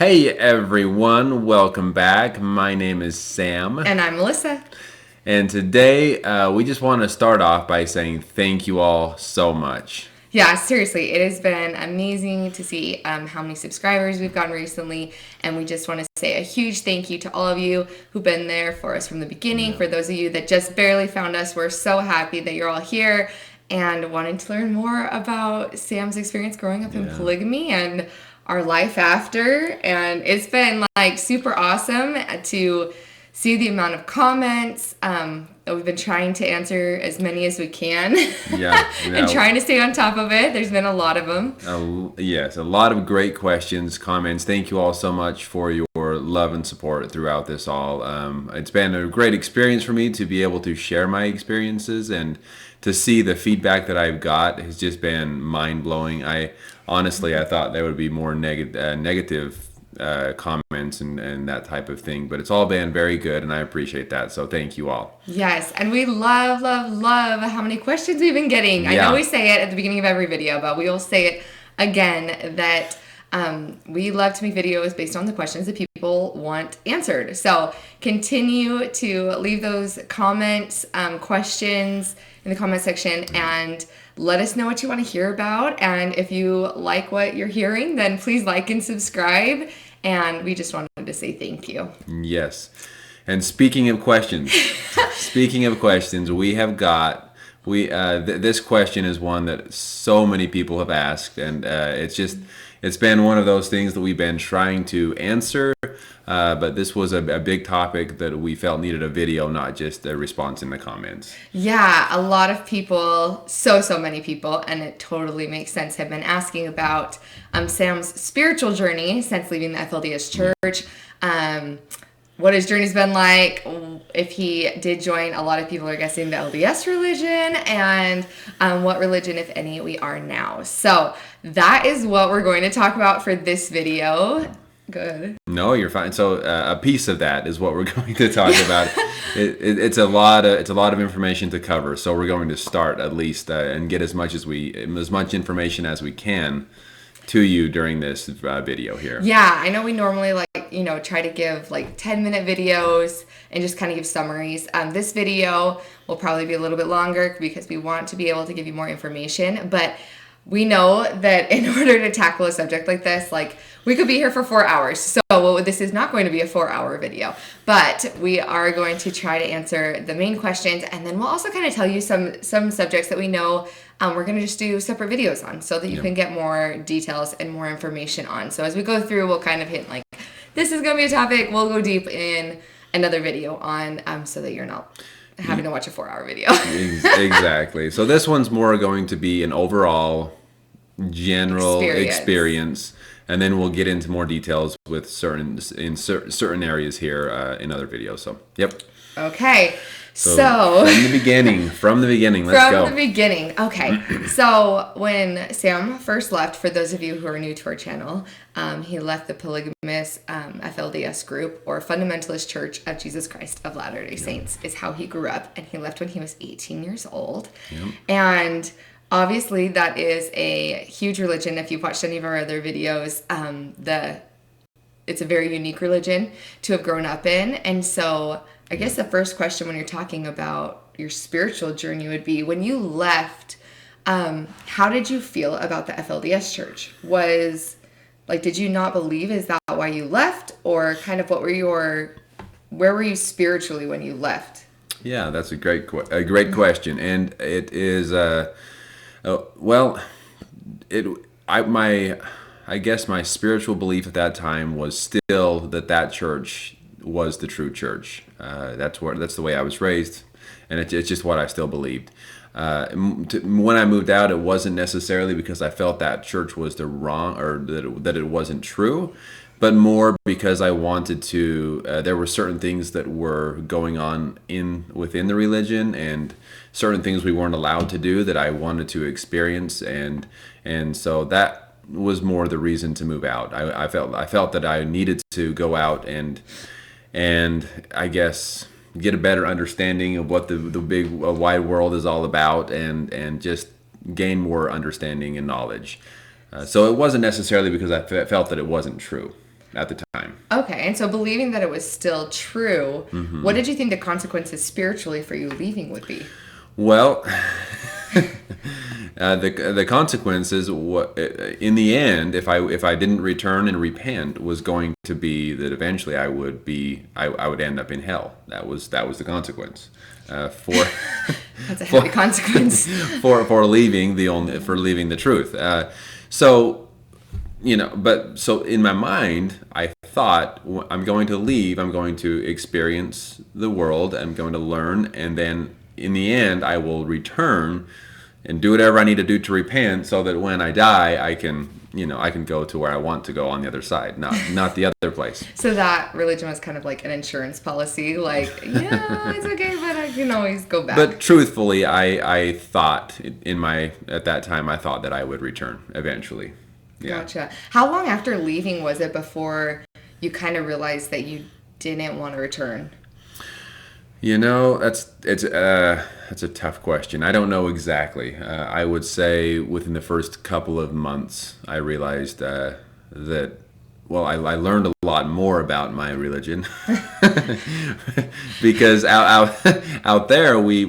Hey everyone, welcome back. My name is Sam. And I'm Melissa. And today we just want to start off by saying thank you all so much. Yeah, seriously, it has been amazing to see how many subscribers we've gotten recently. And we just want to say a huge thank you to all of you who've been there for us from the beginning. For those of you that just barely found us, we're so happy that you're all here and wanting to learn more about Sam's experience growing up in polygamy and our life after. And it's been like super awesome to see the amount of comments. We've been trying to answer as many as we can. Yeah. And trying to stay on top of it. There's been a lot of them. Yes, a lot of great questions, comments. Thank you all so much for your love and support throughout this all. It's been a great experience for me to be able to share my experiences, and to see the feedback that I've got has just been mind-blowing. I thought there would be more negative comments and that type of thing, but it's all been very good, and I appreciate that, so thank you all. Yes, and we love how many questions we've been getting. I know we say it at the beginning of every video, but we will say it again that we love to make videos based on the questions that people want answered. So continue to leave those comments, questions in the comment section, and let us know what you want to hear about. And if you like what you're hearing, then please like and subscribe. And we just wanted to say thank you. Yes. And speaking of questions, we have got, this question is one that so many people have asked, and it's been one of those things that we've been trying to answer, but this was a big topic that we felt needed a video, not just a response in the comments. Yeah, a lot of people, so many people, and it totally makes sense, have been asking about Sam's spiritual journey since leaving the FLDS church. What his journey's been like, if he did join, a lot of people are guessing the LDS religion, and what religion, if any, we are now. So that is what we're going to talk about for this video. Good. No, you're fine. So a piece of that is what we're going to talk about. It's a lot of information to cover. So we're going to start at least and get as much information as we can to you during this video here. Yeah, I know we normally try to give 10-minute videos and just kind of give summaries. This video will probably be a little bit longer because we want to be able to give you more information, but we know that in order to tackle a subject like this, we could be here for 4 hours. So this is not going to be a 4-hour video, but we are going to try to answer the main questions, and then we'll also kind of tell you some subjects that we know we're going to just do separate videos on, so that you can get more details and more information on. So as we go through, we'll kind of hit this is going to be a topic. We'll go deep in another video on, so that you're not having to watch a 4-hour video. Exactly. So this one's more going to be an overall general experience, and then we'll get into more details with certain areas here in other videos. So, yep. Okay. So from the beginning, let's go. From the beginning. Okay. So when Sam first left, for those of you who are new to our channel, he left the polygamous FLDS group, or Fundamentalist Church of Jesus Christ of Latter-day Saints, is how he grew up, and he left when he was 18 years old. Yep. And obviously that is a huge religion. If you've watched any of our other videos, it's a very unique religion to have grown up in. And so I guess the first question when you're talking about your spiritual journey would be, when you left, how did you feel about the FLDS church? Did you not believe? Is that why you left? Or kind of where were you spiritually when you left? Yeah, that's a great question. And it is, I guess my spiritual belief at that time was still that church was the true church. That's the way I was raised, and it's just what I still believed. When I moved out, it wasn't necessarily because I felt that church was the wrong, or that it wasn't true, but more because I wanted to. There were certain things that were going on within the religion, and certain things we weren't allowed to do that I wanted to experience, and so that was more the reason to move out. I felt that I needed to go out and I guess get a better understanding of what the big wide world is all about, and just gain more understanding and knowledge. So it wasn't necessarily because I felt that it wasn't true. at the time. Okay, and so believing that it was still true, Mm-hmm. what did you think the consequences spiritually for you leaving would be? Well, the consequences, in the end, if I didn't return and repent, was going to be that eventually I would end up in hell. That was the consequence for That's a heavy consequence. for leaving the truth. So but so in my mind, I thought, I'm going to leave, I'm going to experience the world, I'm going to learn, and then in the end, I will return and do whatever I need to do to repent, so that when I die, I can go to where I want to go on the other side, not the other place. So that religion was kind of like an insurance policy, like, yeah, it's okay, but I can always go back. But truthfully, I thought at that time, I thought that I would return eventually. Yeah. Gotcha. How long after leaving was it before you kind of realized that you didn't want to return? That's a tough question. I don't know exactly. I would say within the first couple of months, I realized that I learned a lot more about my religion because out there we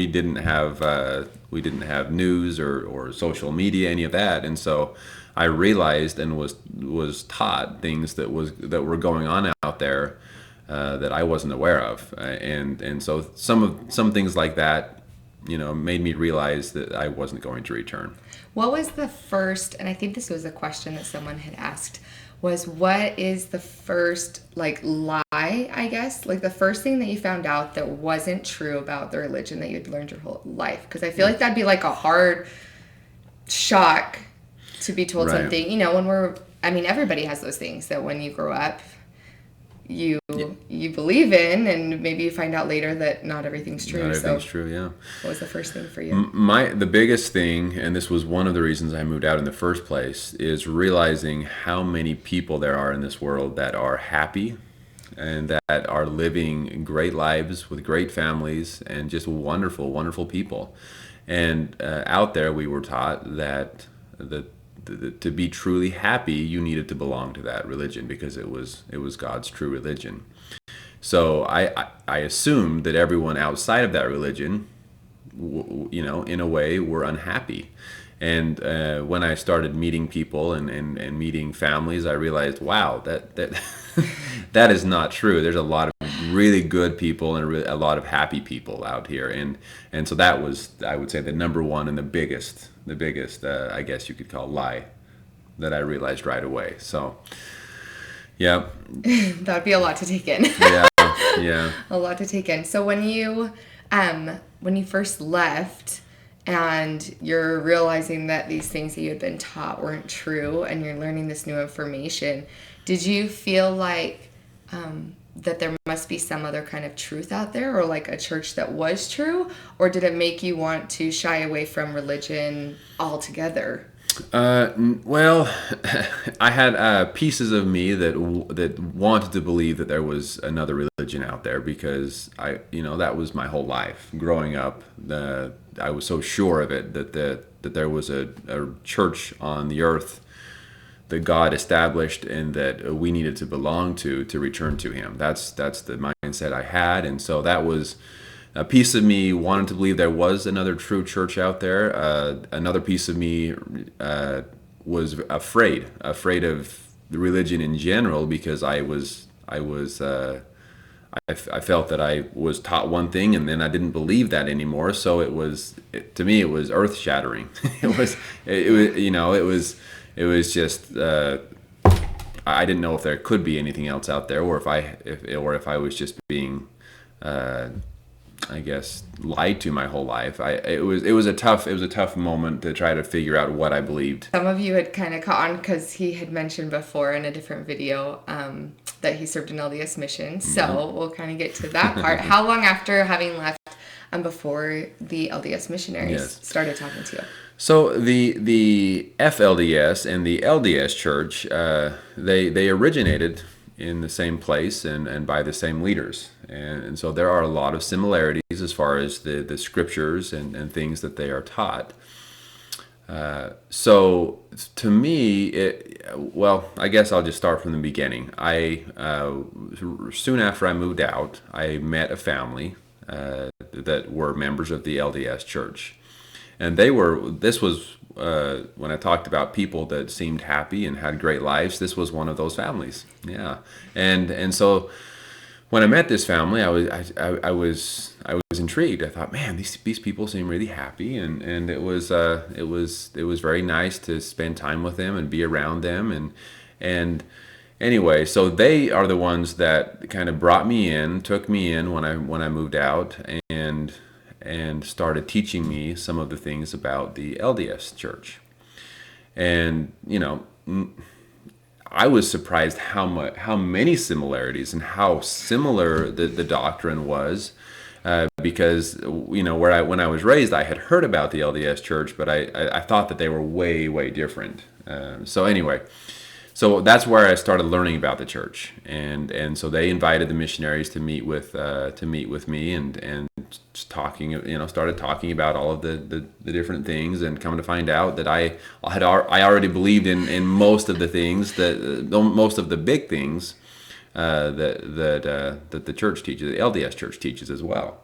didn't have news or social media, any of that, and so I realized and was taught things that were going on out there that I wasn't aware of, and so some things like that, made me realize that I wasn't going to return. What was the first, and I think this was a question that someone had asked, was what is the first lie, I guess, the first thing that you found out that wasn't true about the religion that you'd learned your whole life? Because I feel like that'd be a hard shock to be told Right. something, everybody has those things that when you grow up, you believe in, and maybe you find out later that not everything's true. Not everything's true, yeah. What was the first thing for you? The biggest thing, and this was one of the reasons I moved out in the first place, is realizing how many people there are in this world that are happy and that are living great lives with great families and just wonderful, wonderful people. And out there, we were taught that to be truly happy, you needed to belong to that religion because it was God's true religion. So I assumed that everyone outside of that religion, in a way, were unhappy. And when I started meeting people and meeting families, I realized, wow, that that is not true. There's a lot of really good people and a lot of happy people out here, and so that was, I would say, the number one and the biggest, I guess you could call, lie that I realized right away. So, yeah. That'd be a lot to take in. Yeah. A lot to take in. So when you first left and you're realizing that these things that you had been taught weren't true and you're learning this new information, did you feel like that there must be some other kind of truth out there, or a church that was true, or did it make you want to shy away from religion altogether? Well, I had pieces of me that wanted to believe that there was another religion out there, because that was my whole life growing up. I was so sure of it that there was a church on the earth that God established and that we needed to belong to return to Him. That's the mindset I had, and so that was a piece of me wanted to believe there was another true church out there. Another piece of me was afraid of the religion in general, because I felt that I was taught one thing and then I didn't believe that anymore. So to me it was earth shattering. It was just I didn't know if there could be anything else out there, or if I was just being I guess lied to my whole life. It was a tough moment to try to figure out what I believed. Some of you had kind of caught on because he had mentioned before in a different video that he served an LDS mission. So we'll kind of get to that part. How long after having left before the LDS missionaries started talking to you? So the FLDS and the LDS church, they originated in the same place and by the same leaders. And so there are a lot of similarities as far as the scriptures and things that they are taught. So to me, well, I guess I'll just start from the beginning. Soon after I moved out, I met a family that were members of the LDS church, and this was when I talked about people that seemed happy and had great lives. This was one of those families. Yeah, and so when I met this family, I was intrigued. I thought, man, these people seem really happy, and it was very nice to spend time with them and be around them, and anyway, so they are the ones that kind of took me in when I moved out, and started teaching me some of the things about the LDS church, and I was surprised how many similarities and how similar the doctrine was, because when I was raised, I had heard about the LDS Church, but I thought that they were way different. So anyway, so that's where I started learning about the church, and so they invited the missionaries to meet with me, and just started talking about all of the different things, and coming to find out that I already believed in most of the things, that most of the big things that the church teaches, the LDS church teaches as well.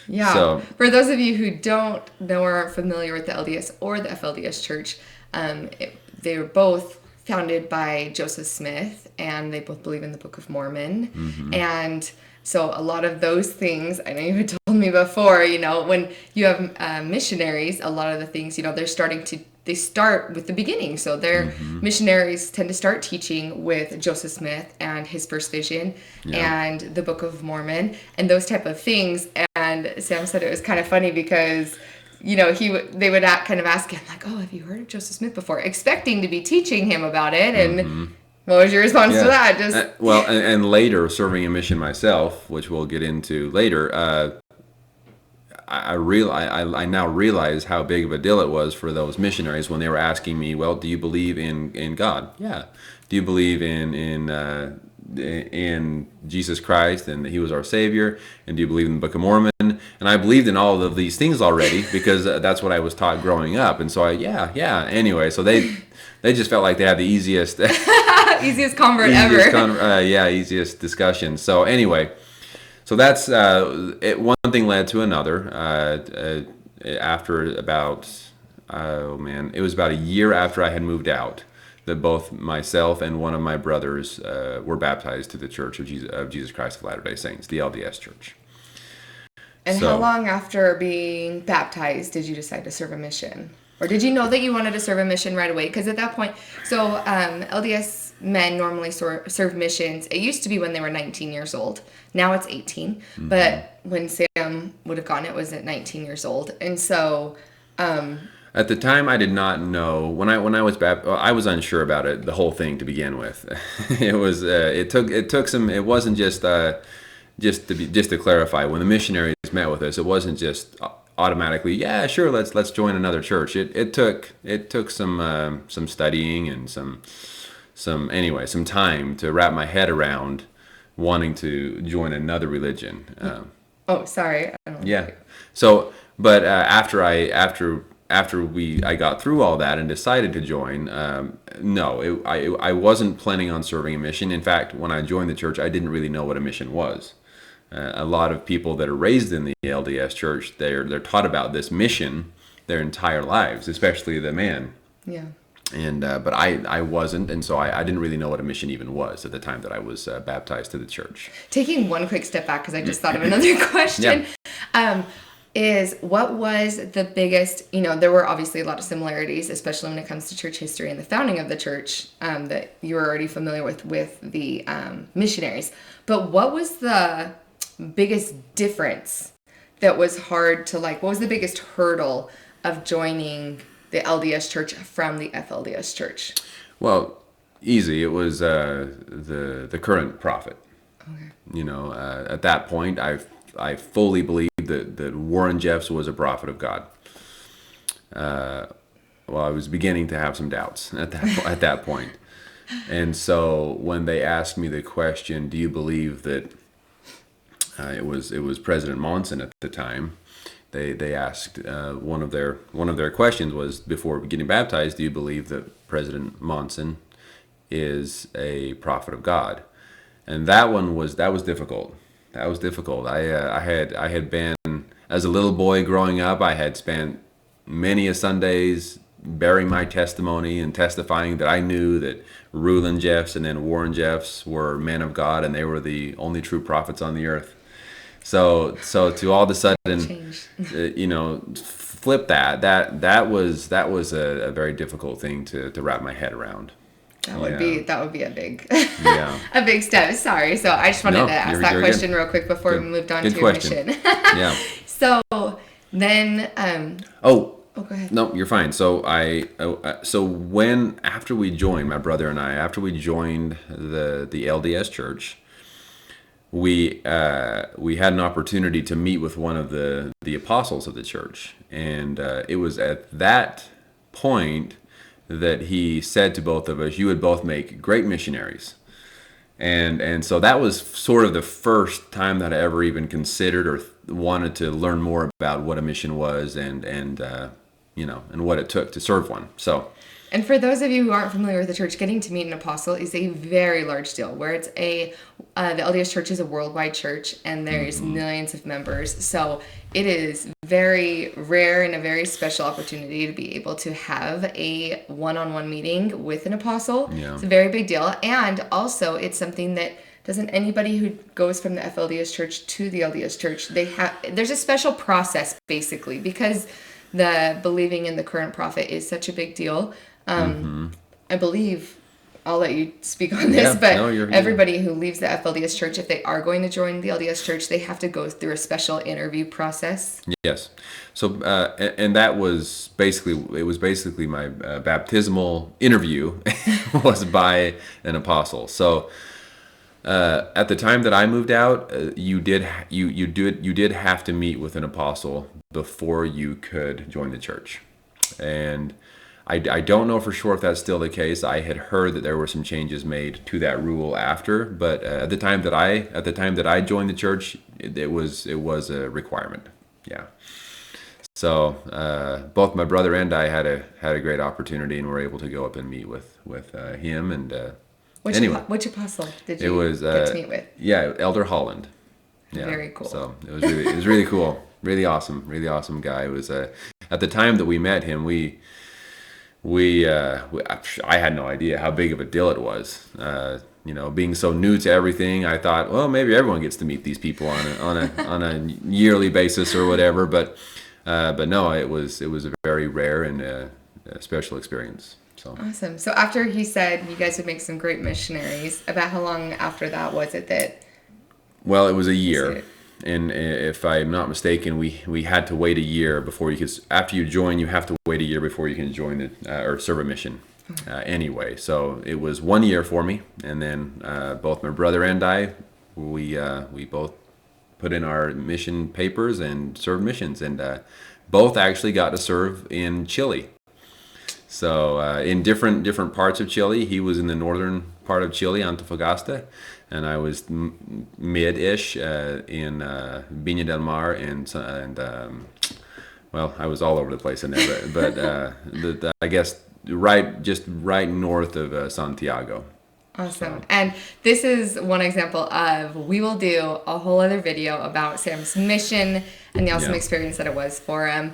Yeah. So, for those of you who don't know or aren't familiar with the LDS or the FLDS church, they were both founded by Joseph Smith, and they both believe in the Book of Mormon. mm-hmm. And so a lot of those things, I know you had told me before, when you have missionaries, a lot of the things, they start with the beginning. So their Mm-hmm. missionaries tend to start teaching with Joseph Smith and his first vision, Yeah. and the Book of Mormon and those type of things. And Sam said it was kind of funny because they would kind of ask him like, "Oh, have you heard of Joseph Smith before?" Expecting to be teaching him about it. And Mm-hmm. what was your response to that? Well, and later serving a mission myself, which we'll get into later. I now realize how big of a deal it was for those missionaries when they were asking me, "Well, do you believe in God?" Yeah. Do you believe in Jesus Christ and that He was our Savior? And do you believe in the Book of Mormon? And I believed in all of these things already because that's what I was taught growing up. And so yeah. Anyway, so they just felt like they had the easiest easiest convert ever. Easiest discussion. So anyway. So that's one thing led to another. After about, it was about a year after I had moved out, that both myself and one of my brothers were baptized to the Church of Jesus Christ of Latter-day Saints, the LDS Church. And how long after being baptized did you decide to serve a mission? Or did you know that you wanted to serve a mission right away? Because at that point, LDS men normally serve missions. It used to be when they were 19 years old. Now it's 18. Mm-hmm. But when Sam would have gone, it was at 19 years old. And so... at the time, I did not know. When I was baptized, I was unsure about it, the whole thing to begin with. It took some. It wasn't just to clarify. When the missionaries met with us, it wasn't just automatically, yeah, sure, let's join another church. It took some studying and some time to wrap my head around wanting to join another religion. Sorry. I don't know. Yeah. So, but after I got through all that and decided to join, no, I wasn't planning on serving a mission. In fact, when I joined the church, I didn't really know what a mission was. A lot of people that are raised in the LDS church, they're taught about this mission their entire lives, especially the man. Yeah. And but I wasn't, and so I didn't really know what a mission even was at the time that I was baptized to the church. Taking one quick step back, because I just thought of another question. Yeah. Is what was the biggest, there were obviously a lot of similarities, especially when it comes to church history and the founding of the church, that you were already familiar with the missionaries. But what was the biggest difference that was hard to what was the biggest hurdle of joining the LDS church from the FLDS church? Well, easy. It was the current prophet. Okay. At that point, I fully believed that Warren Jeffs was a prophet of God. I was beginning to have some doubts at that point. And so when they asked me the question, do you believe that it was President Monson at the time they asked one of their questions was, before getting baptized, do you believe that President Monson is a prophet of God? And that was difficult. That was difficult. I had been, as a little boy growing up, I had spent many a Sundays bearing my testimony and testifying that I knew that Reuland Jeffs and then Warren Jeffs were men of God and they were the only true prophets on the earth. So to all of a sudden, flip that was a very difficult thing to wrap my head around. That would be a big Yeah. a big step. Sorry. So I just wanted to ask that question real quick before we moved on to your mission. Yeah. So then Oh, go ahead. no, you're fine. So after we joined, my brother and I, after we joined the LDS church, we had an opportunity to meet with one of the apostles of the church, and it was at that point that he said to both of us, "You would both make great missionaries." And so that was sort of the first time that I ever even considered or wanted to learn more about what a mission was and what it took to serve one. So. And for those of you who aren't familiar with the church, getting to meet an apostle is a very large deal. Where it's the LDS Church is a worldwide church, and there's millions of members. So it is very rare and a very special opportunity to be able to have a one-on-one meeting with an apostle. Yeah. It's a very big deal, and also it's something that doesn't anybody who goes from the FLDS Church to the LDS Church, there's a special process basically because the believing in the current prophet is such a big deal. I believe, I'll let you speak on this, everybody who leaves the FLDS Church, if they are going to join the LDS Church, they have to go through a special interview process. Yes. So, and that was basically my baptismal interview was by an apostle. So, at the time that I moved out, you did have to meet with an apostle before you could join the church, and I don't know for sure if that's still the case. I had heard that there were some changes made to that rule after, but at the time that I joined the church, it was a requirement. Yeah. So both my brother and I had a great opportunity, and were able to go up and meet with him. And which apostle did you get to meet with? Yeah, Elder Holland. Yeah. Very cool. So it was really cool, really awesome guy. It was at the time that we met him, I had no idea how big of a deal it was. Being so new to everything, I thought, well, maybe everyone gets to meet these people on a yearly basis or whatever. But no, it was a very rare and a special experience. So awesome. So after he said you guys would make some great missionaries, about how long after that was it that? Well, it was a year. And if I'm not mistaken, we had to wait a year before you could. After you join, you have to wait a year before you can join or serve a mission. Anyway, so it was 1 year for me, and then both my brother and I, we both put in our mission papers and served missions, and both actually got to serve in Chile. So in different parts of Chile, he was in the northern part of Chile, Antofagasta, and I was mid-ish in Viña del Mar, and I was all over the place in there, but I guess right north of Santiago. Awesome. And this is one example of, we will do a whole other video about Sam's mission and the awesome experience that it was for him.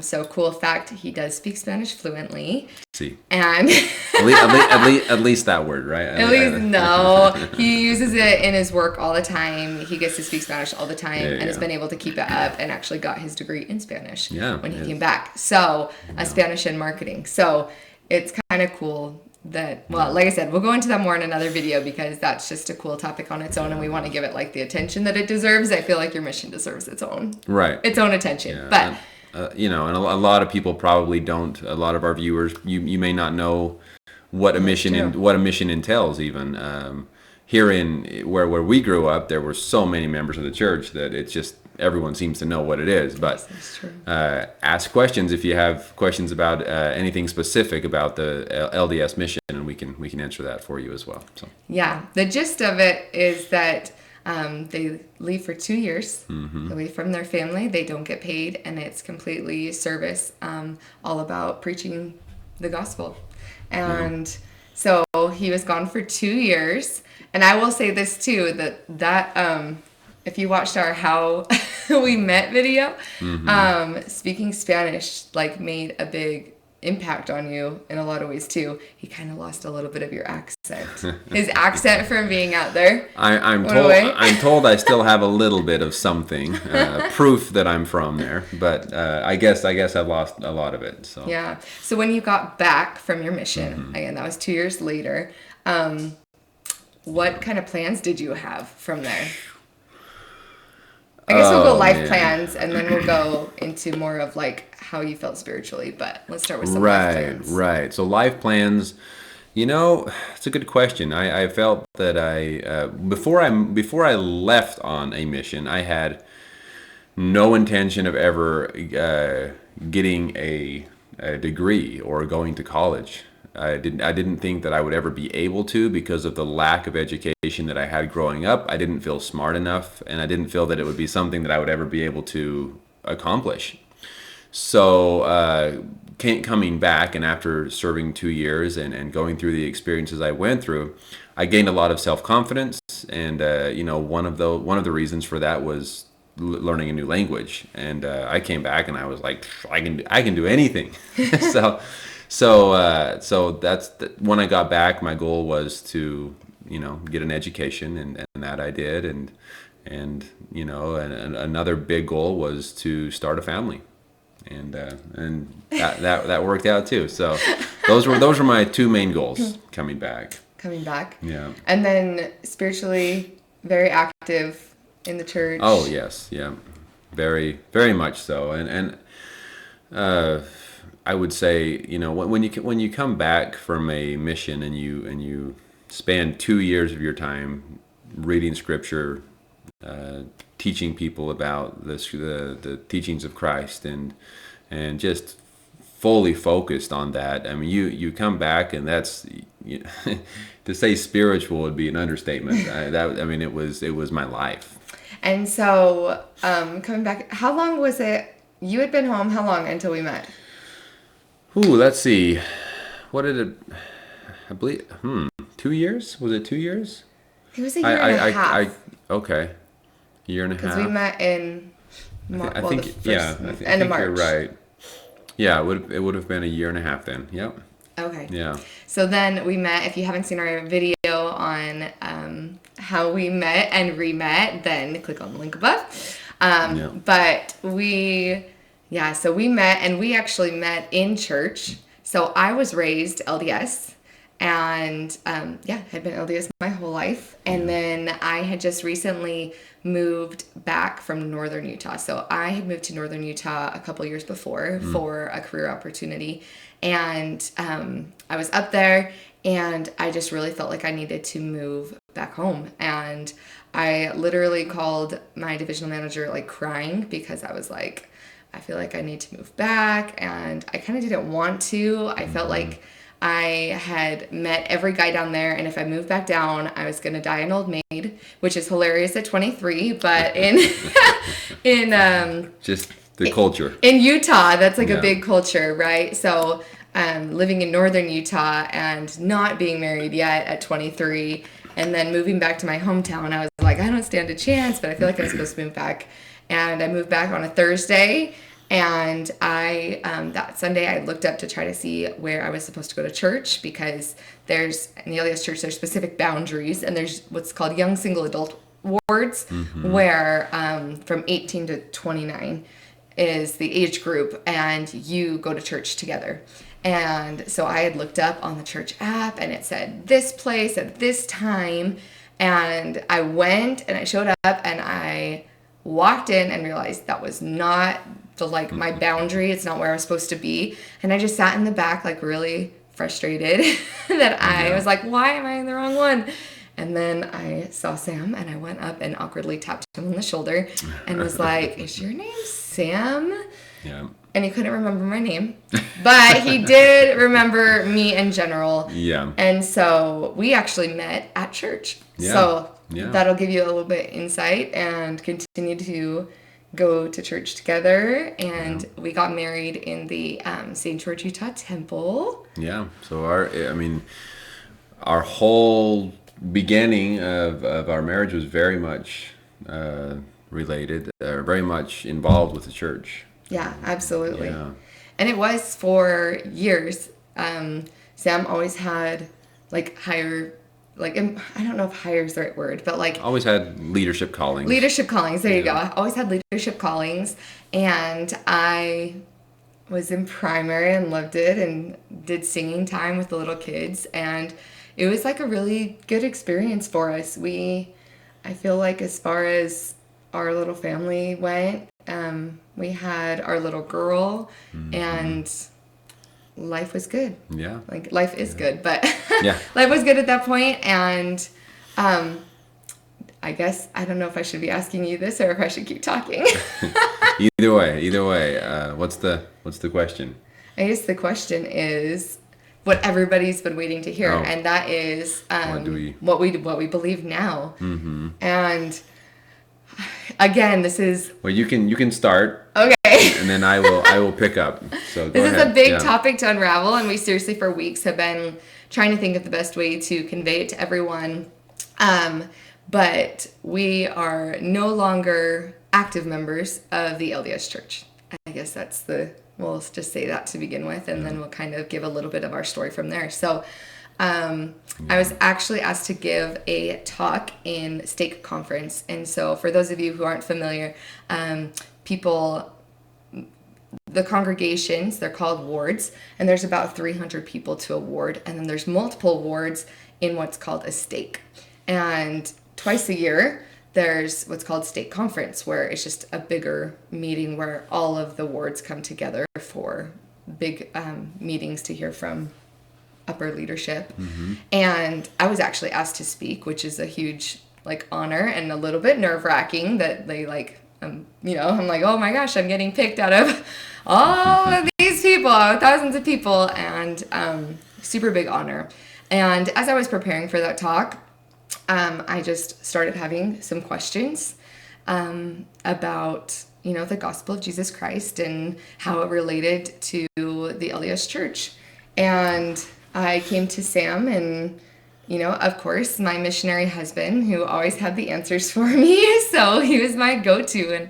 So cool fact, he does speak Spanish fluently. See. And at least that word, right? At least, no. He uses it in his work all the time. He gets to speak Spanish all the time and has been able to keep it up, and actually got his degree in Spanish when he came back. So, Spanish and marketing. So, it's kind of cool that, well, like I said, we'll go into that more in another video because that's just a cool topic on its own, and we want to give it like the attention that it deserves. I feel like your mission deserves its own attention. Yeah. But and a lot of people probably don't. A lot of our viewers, you may not know what a mission entails. Even here in where we grew up, there were so many members of the church that it's just everyone seems to know what it is. But ask questions if you have questions about anything specific about the LDS mission, and we can answer that for you as well. So yeah, the gist of it is that They leave for 2 years. They leave from their family. They don't get paid, and it's completely service, all about preaching the gospel. And so he was gone for 2 years. And I will say this too, that if you watched our How We Met video, speaking Spanish like made a big impact on you in a lot of ways too. He kind of lost a little bit of your accent. His accent from being out there. I'm told I still have a little bit of something, proof that I'm from there. But I guess I've lost a lot of it. So yeah. So when you got back from your mission, again, that was 2 years later. What kind of plans did you have from there? I guess we'll go life plans, and then we'll go into more of like how you felt spiritually. But let's start with some life plans. Right. So life plans, it's a good question. I felt that before I left on a mission, I had no intention of ever getting a degree or going to college. I didn't think that I would ever be able to because of the lack of education that I had growing up. I didn't feel smart enough, and I didn't feel that it would be something that I would ever be able to accomplish. So coming back, and after serving 2 years and going through the experiences I went through, I gained a lot of self-confidence, and one of the reasons for that was learning a new language. And I came back and I was like, I can do anything. So that's when I got back. My goal was to get an education, and that I did, and another big goal was to start a family, and that worked out too. So those were my two main goals coming back. Yeah. And then spiritually, very active in the church. Oh yes, yeah, very very much so, and I would say, when you come back from a mission and you spend 2 years of your time reading scripture, teaching people about the teachings of Christ, and just fully focused on that. I mean, you come back, and that's to say spiritual would be an understatement. It was my life. And so coming back, how long was it? You had been home how long until we met? Ooh, let's see. What did it? I believe. 2 years? Was it 2 years? It was a year and a half. Okay, year and a half. Because we met in end of March. You're right. Yeah, it would have been a year and a half then. Yep. Okay. Yeah. So then we met. If you haven't seen our video on how we met and re-met, then click on the link above. But so we met, and we actually met in church. So I was raised LDS, and had been LDS my whole life. And then I had just recently moved back from northern Utah. So I had moved to northern Utah a couple years before for a career opportunity. And I was up there, and I just really felt like I needed to move back home. And I literally called my divisional manager like crying, because I was like, I feel like I need to move back, and I kind of didn't want to. I felt like I had met every guy down there, and if I moved back down, I was going to die an old maid, which is hilarious at 23, but in just the culture. In Utah, that's like a big culture, right? So living in northern Utah and not being married yet at 23, and then moving back to my hometown, I was like, I don't stand a chance, but I feel like I'm supposed to move back. And I moved back on a Thursday, and I that Sunday I looked up to try to see where I was supposed to go to church, because in the LDS church there's specific boundaries, and there's what's called young single adult wards, where from 18 to 29 is the age group, and you go to church together. And so I had looked up on the church app, and it said this place at this time, and I went and I showed up, and I walked in and realized that was not my boundary. It's not where I was supposed to be. And I just sat in the back, like really frustrated that I was like, why am I in the wrong one? And then I saw Sam, and I went up and awkwardly tapped him on the shoulder and was like, is your name Sam? Yeah. and he couldn't remember my name, but he did remember me in general. Yeah. And so we actually met at church. Yeah. So Yeah. that'll give you a little bit insight, and continue to go to church together. And we got married in the St. George, Utah temple. Yeah. So our whole beginning of our marriage was very much related, very much involved with the church. Yeah, absolutely. Yeah. And it was for years. Sam always had like higher, like, I don't know if higher is the right word, but like Always had leadership callings. leadership callings. There you go. I always had leadership callings, and I was in primary and loved it, and did singing time with the little kids, and it was like a really good experience for us. I feel like as far as our little family went, we had our little girl, and life was good. Yeah. Like, life is good, but Yeah. life was good at that point. And I guess I don't know if I should be asking you this or if I should keep talking. Either way. What's the question? I guess the question is what everybody's been waiting to hear, Oh. and that is What what we believe now. Mm-hmm. And again, this is Well, you can start, okay. and then I will pick up. So go This ahead. is a big Yeah. topic to unravel, and we seriously for weeks have been trying to think of the best way to convey it to everyone. But we are no longer active members of the LDS Church. I guess we'll just say that to begin with, and then we'll kind of give a little bit of our story from there. So I was actually asked to give a talk in stake conference. And so for those of you who aren't familiar, the congregations, they're called wards, and there's about 300 people to a ward, and then there's multiple wards in what's called a stake. And twice a year, there's what's called stake conference, where it's just a bigger meeting where all of the wards come together for big meetings to hear from upper leadership. Mm-hmm. And I was actually asked to speak, which is a huge honor, and a little bit nerve-wracking that they I'm like, oh my gosh, I'm getting picked out of all of these people, thousands of people, and super big honor. And as I was preparing for that talk, I just started having some questions about, the gospel of Jesus Christ and how it related to the LDS Church. And I came to Sam, and, of course, my missionary husband, who always had the answers for me. So he was my go-to.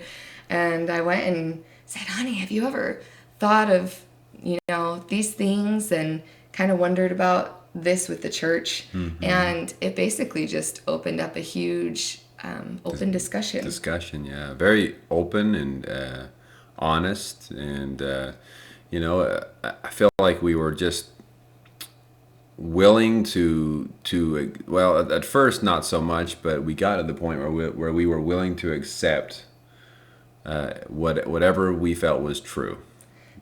And I went and said, honey, have you ever thought of, these things, and kind of wondered about this with the church? Mm-hmm. And it basically just opened up a huge open discussion. Yeah. Very open and honest. And, I feel like we were just willing to well, at first not so much, but we got to the point where we were willing to accept whatever we felt was true.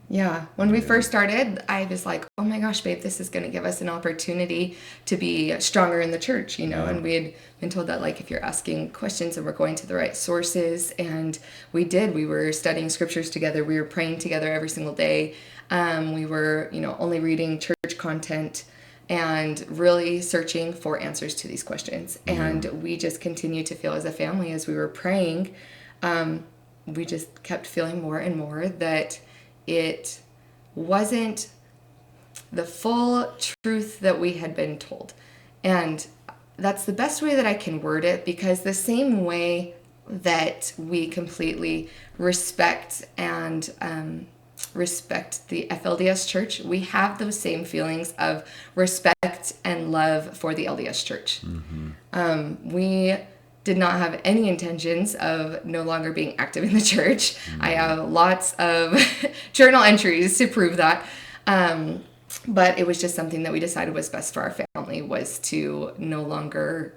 Yeah. When we first started, I was like, oh my gosh, babe, this is going to give us an opportunity to be stronger in the church, and we had been told that if you're asking questions and we're going to the right sources, and we did. We were studying scriptures together. We were praying together every single day. We were, only reading church content and really searching for answers to these questions. Mm-hmm. And we just continued to feel as a family, as we were praying, we just kept feeling more and more that it wasn't the full truth that we had been told. And that's the best way that I can word it, because the same way that we completely respect and respect the FLDS Church, we have those same feelings of respect and love for the LDS Church. Mm-hmm. We did not have any intentions of no longer being active in the church. Mm-hmm. I have lots of journal entries to prove that. But it was just something that we decided was best for our family, was to no longer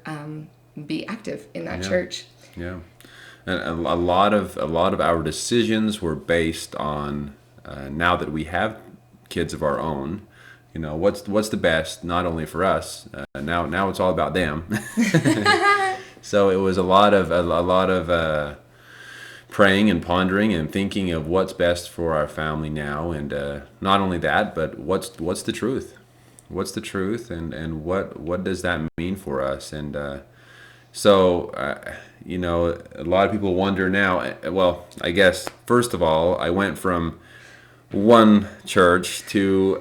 be active in that church. Yeah. And a lot of our decisions were based on, now that we have kids of our own, what's the best, not only for us, now it's all about them. So it was a lot of praying and pondering and thinking of what's best for our family now, and not only that, but what's the truth? What's the truth, and what does that mean for us? And so, a lot of people wonder now. Well, I guess first of all, I went from one church to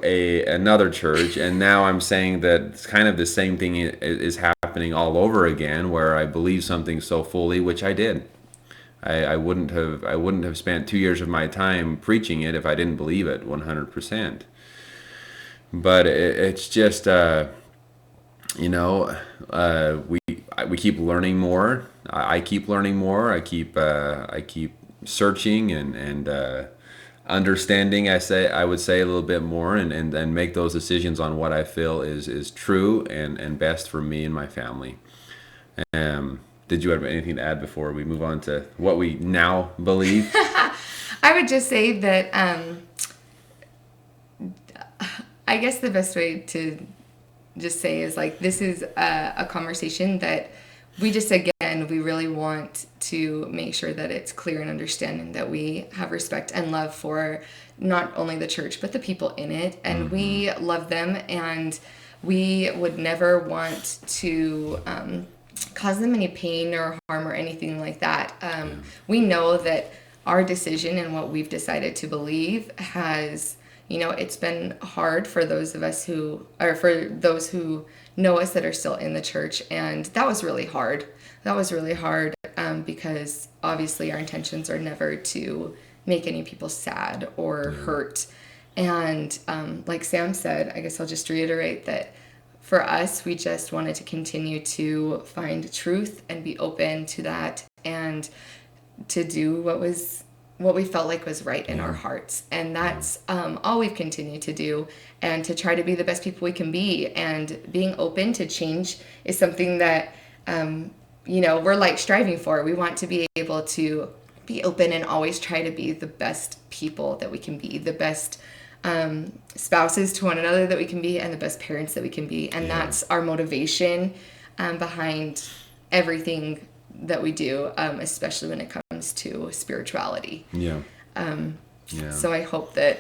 another church, and now I'm saying that it's kind of the same thing is happening all over again, where I believe something so fully, which I did. I wouldn't have spent 2 years of my time preaching it if I didn't believe it 100%. But it's just we keep learning more. I keep learning more. I keep searching and understanding. I would say a little bit more, and make those decisions on what I feel is true and best for me and my family. Did you have anything to add before we move on to what we now believe? I would just say that I guess the best way to just say is like, this is a conversation that we really want to make sure that it's clear and understanding that we have respect and love for not only the church but the people in it, and we love them, and we would never want to cause them any pain or harm or anything like that. We know that our decision and what we've decided to believe has, it's been hard for those of us for those who know us that are still in the church, and that was really hard. Because obviously our intentions are never to make any people sad or hurt. And like Sam said, I guess I'll just reiterate that for us, we just wanted to continue to find truth and be open to that, and to do what we felt like was right in our hearts. And that's all we've continued to do, and to try to be the best people we can be. And being open to change is something that, we're like striving for. We want to be able to be open and always try to be the best people that we can be, the best spouses to one another that we can be, and the best parents that we can be. And that's our motivation behind everything that we do, especially when it comes to spirituality. So I hope that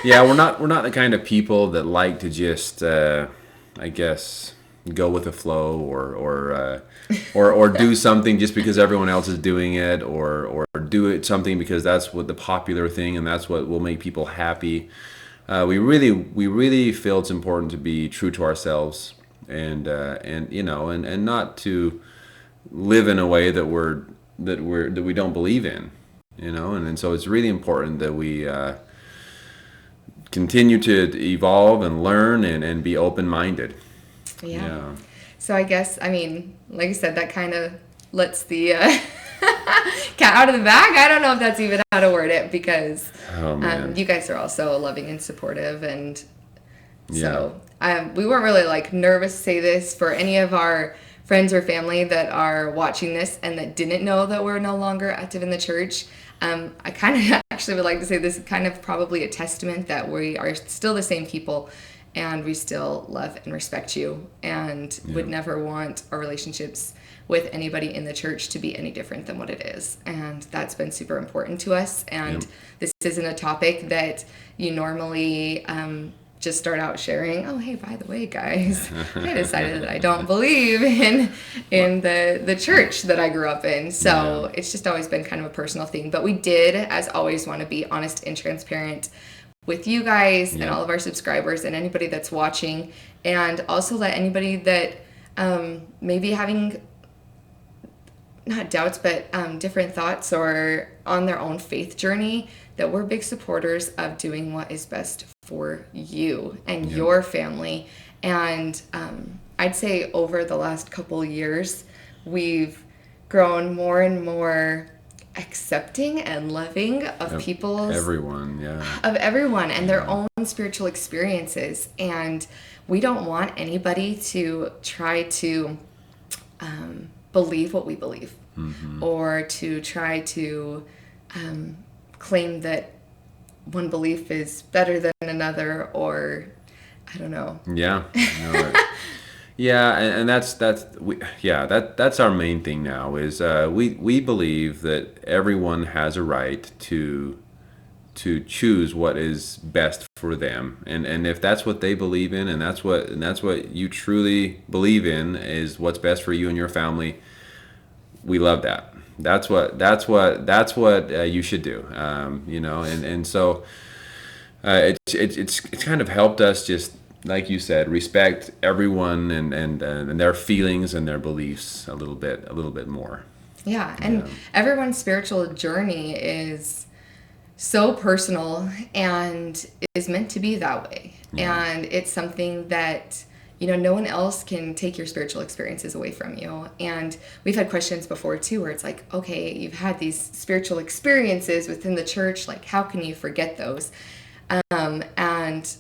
we're not the kind of people that like to just I guess go with the flow, or do something just because everyone else is doing it, or do it something because that's what the popular thing and that's what will make people happy. We really feel it's important to be true to ourselves, and not to live in a way that we don't believe in, and so it's really important that we continue to evolve and learn and be open-minded. So I guess, like I said, that kind of lets the cat out of the bag. I don't know if that's even how to word it, because you guys are also loving and supportive, and so we weren't really like nervous to say this for any of our friends or family that are watching this and that didn't know that we're no longer active in the church. I kind of actually would like to say this is kind of probably a testament that we are still the same people, and we still love and respect you, and would never want our relationships with anybody in the church to be any different than what it is. And that's been super important to us. And this isn't a topic that you normally just start out sharing. Oh, hey, by the way, guys, I decided that I don't believe in the church that I grew up in. So it's just always been kind of a personal thing. But we did, as always, want to be honest and transparent with you guys and all of our subscribers and anybody that's watching, and also let anybody that maybe having not doubts but different thoughts or on their own faith journey, that we're big supporters of doing what is best for you and your family. And I'd say over the last couple years, we've grown more and more accepting and loving of everyone and their own spiritual experiences. And we don't want anybody to try to believe what we believe, or to try to claim that one belief is better than another, or I don't know. Yeah, and that's our main thing now is we believe that everyone has a right to choose what is best for them, and if that's what they believe in, and that's what you truly believe in is what's best for you and your family, we love that. That's what you should do. And so it's kind of helped us just like you said respect everyone and their feelings and their beliefs a little bit more. Yeah, and everyone's spiritual journey is so personal and is meant to be that way. Yeah. And it's something that, no one else can take your spiritual experiences away from you. And we've had questions before too, where it's like, okay, you've had these spiritual experiences within the church, like how can you forget those? And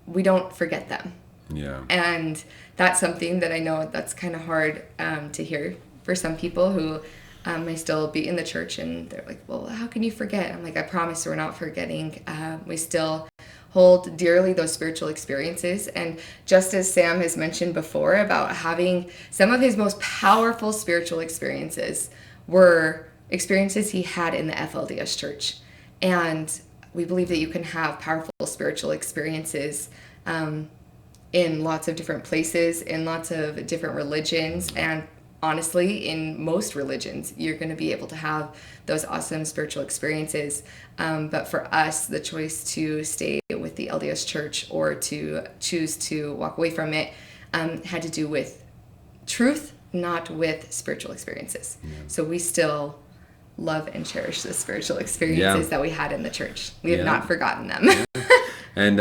we don't forget them. Yeah. And that's something that I know that's kind of hard to hear for some people who may still be in the church, and they're like, well, how can you forget? I'm like, I promise we're not forgetting. We still hold dearly those spiritual experiences. And just as Sam has mentioned before about having some of his most powerful spiritual experiences were experiences he had in the FLDS church. And we believe that you can have powerful spiritual experiences in lots of different places, in lots of different religions, and honestly, in most religions, you're going to be able to have those awesome spiritual experiences. But for us, the choice to stay with the LDS Church or to choose to walk away from it had to do with truth, not with spiritual experiences. Yeah. So we still love and cherish the spiritual experiences that we had in the church. We have not forgotten them. And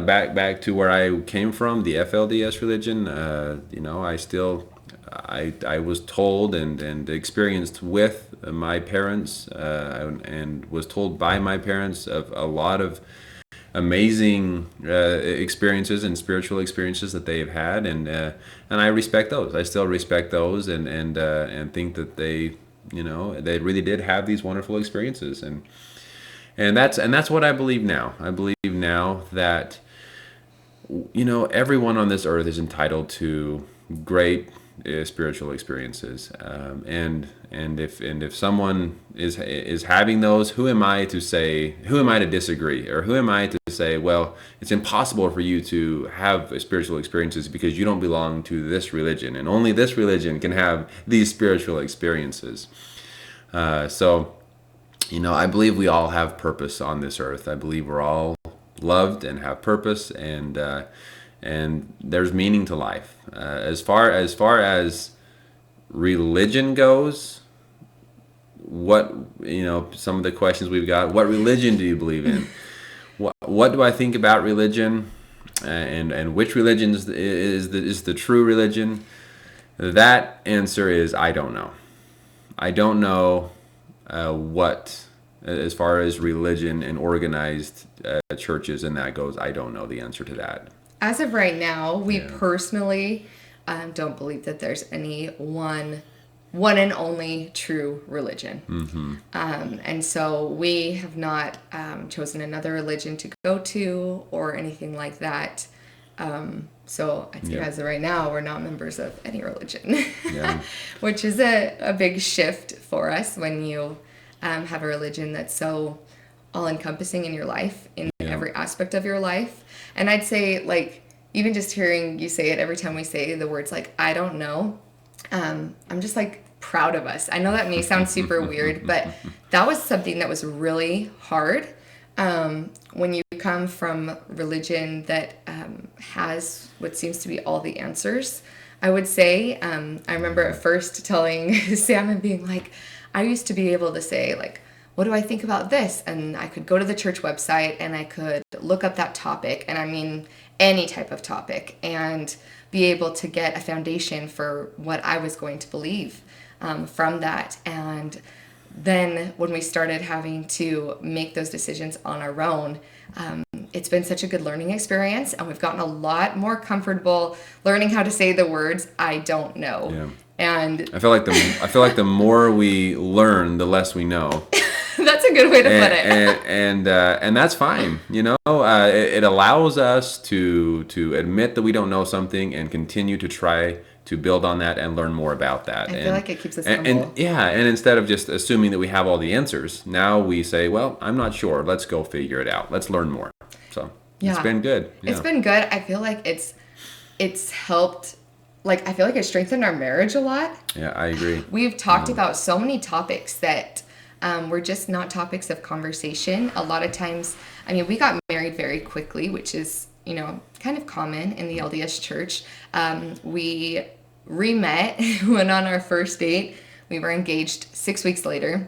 back to where I came from, the FLDS religion. I was told and experienced with my parents and was told by my parents of a lot of amazing experiences and spiritual experiences that they've had, and I respect those. I still respect those, and think that they really did have these wonderful experiences, and that's what I believe now. I believe now that everyone on this earth is entitled to great spiritual experiences, and if someone is having those, who am I to disagree, or who am I to say, well, it's impossible for you to have spiritual experiences because you don't belong to this religion, and only this religion can have these spiritual experiences. So I believe we all have purpose on this earth. I believe we're all loved and have purpose, and there's meaning to life. As far as religion goes, what some of the questions we've got. What religion do you believe in? What do I think about religion, and which religion is the true religion? That answer is I don't know. I don't know what, as far as religion and organized churches and that goes. I don't know the answer to that. As of right now, we personally don't believe that there's any one and only true religion. Mm-hmm. And so we have not chosen another religion to go to or anything like that. So I think as of right now, we're not members of any religion, which is a big shift for us when you have a religion that's so all-encompassing in your life, in every aspect of your life. And I'd say, like, even just hearing you say it every time we say the words, like, I don't know, I'm just, like, proud of us. I know that may sound super weird, but that was something that was really hard. When you come from religion that has what seems to be all the answers, I would say, I remember at first telling Sam and being like, I used to be able to say, like, what do I think about this? And I could go to the church website and I could look up that topic, and I mean any type of topic, and be able to get a foundation for what I was going to believe from that. And then when we started having to make those decisions on our own, it's been such a good learning experience, and we've gotten a lot more comfortable learning how to say the words I don't know. Yeah. And I feel like the more we learn, the less we know. That's a good way to put it. And that's fine. It allows us to admit that we don't know something and continue to try to build on that and learn more about that. I feel like it keeps us and humble. and instead of just assuming that we have all the answers, now we say, well, I'm not sure. Let's go figure it out. Let's learn more. So it's been good. Yeah. It's been good. I feel like it's helped. Like, I feel like it strengthened our marriage a lot. Yeah, I agree. We've talked about so many topics that were just not topics of conversation. A lot of times, I mean, we got married very quickly, which is, kind of common in the LDS church. We re-met, went on our first date. We were engaged 6 weeks later,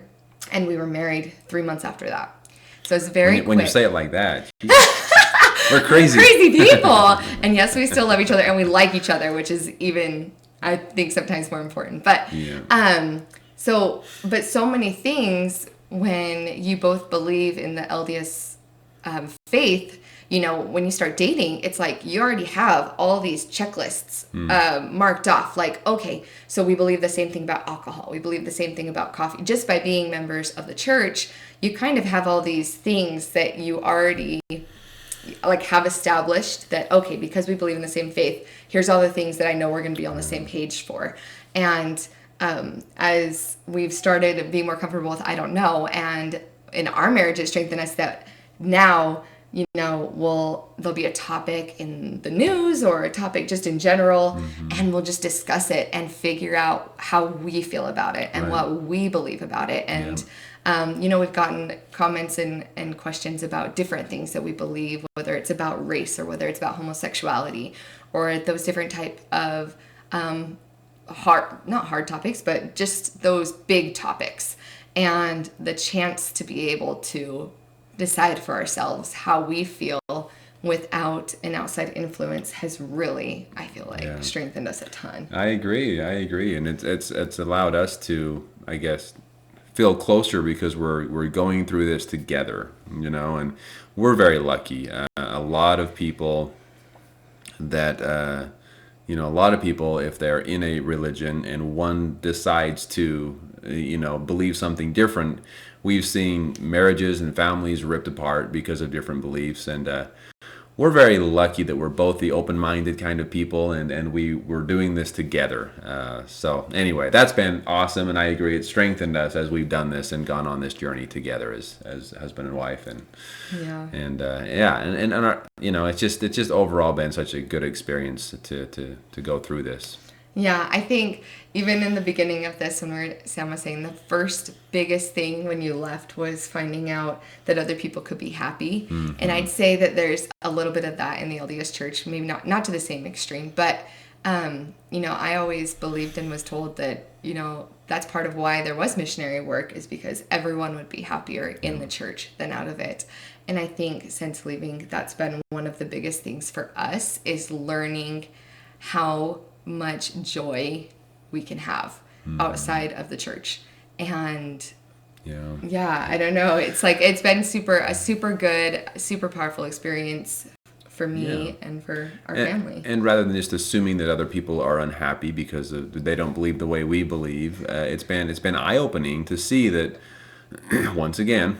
and we were married 3 months after that. So it's very quick. When you say it like that, we're crazy. We're crazy people. And yes, we still love each other, and we like each other, which is even, I think, sometimes more important. But so many things when you both believe in the LDS faith, when you start dating, it's like you already have all these checklists marked off. Like, okay, so we believe the same thing about alcohol. We believe the same thing about coffee. Just by being members of the church, you kind of have all these things that you already have established that, okay, because we believe in the same faith, here's all the things that I know we're going to be on the same page for. And as we've started being more comfortable with I don't know, and in our marriage it strengthened us that now there'll be a topic in the news or a topic just in general, and we'll just discuss it and figure out how we feel about it and what we believe about it. And we've gotten comments and questions about different things that we believe, whether it's about race or whether it's about homosexuality or those different type of not hard topics, but just those big topics. And the chance to be able to decide for ourselves how we feel without an outside influence has really, I feel like, strengthened us a ton. I agree, and it's allowed us to, I guess, feel closer because we're going through this together, and we're very lucky. A lot of people if they're in a religion and one decides to, believe something different, we've seen marriages and families ripped apart because of different beliefs. And we're very lucky that we're both the open-minded kind of people, and we're doing this together. So anyway, that's been awesome, and I agree it's strengthened us as we've done this and gone on this journey together as husband and wife. And our, it's just overall been such a good experience to go through this. Yeah, I think even in the beginning of this, when Sam was saying the first biggest thing when you left was finding out that other people could be happy. And I'd say that there's a little bit of that in the LDS church, maybe not to the same extreme, but, I always believed and was told that, that's part of why there was missionary work, is because everyone would be happier in the church than out of it. And I think since leaving, that's been one of the biggest things for us, is learning how much joy we can have outside of the church. And I don't know, it's like it's been a super good, super powerful experience for me and for our family. And rather than just assuming that other people are unhappy because they don't believe the way we believe, it's been eye-opening to see that once again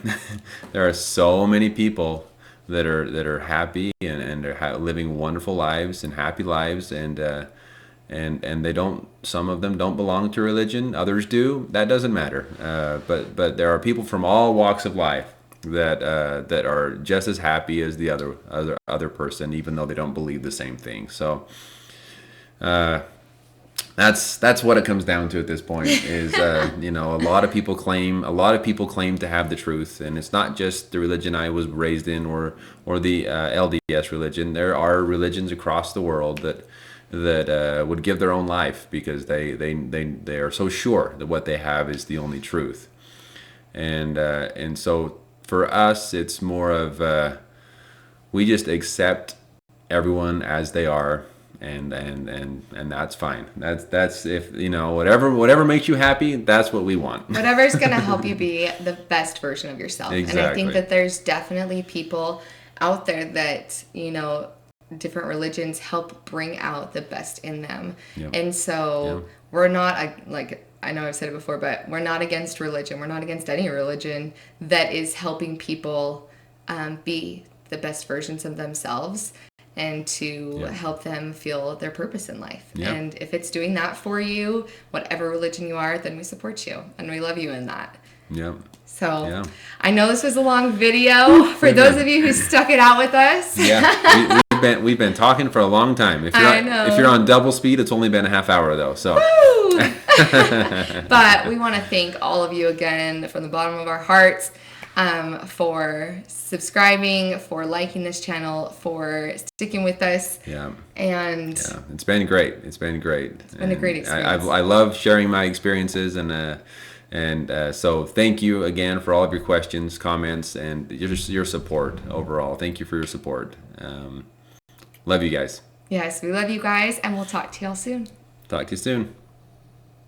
there are so many people that are happy and are living wonderful lives and happy lives, and they don't. Some of them don't belong to religion. Others do. That doesn't matter. But there are people from all walks of life that are just as happy as the other person, even though they don't believe the same thing. So that's what it comes down to at this point. Is a lot of people claim to have the truth, and it's not just the religion I was raised in or the LDS religion. There are religions across the world that would give their own life because they are so sure that what they have is the only truth. And so for us, it's more of we just accept everyone as they are, and that's fine. That's if whatever makes you happy, that's what we want. Whatever's gonna help you be the best version of yourself. Exactly. And I think that there's definitely people out there that different religions help bring out the best in them. And so we're not I know I've said it before, but we're not against religion. We're not against any religion that is helping people be the best versions of themselves and to help them feel their purpose in life. Yeah. And if it's doing that for you, whatever religion you are, then we support you and we love you in that. Yep. So I know this was a long video for those of you who stuck it out with us. Yeah, we've been talking for a long time. If you're on double speed, it's only been a half hour though. So. But we want to thank all of you again from the bottom of our hearts for subscribing, for liking this channel, for sticking with us. Yeah. And it's been great. It's been great. It's been a great experience. I love sharing my experiences, and so thank you again for all of your questions, comments, and your support overall. Thank you for your support. Love you guys. Yes, we love you guys, and we'll talk to y'all soon. Talk to you soon.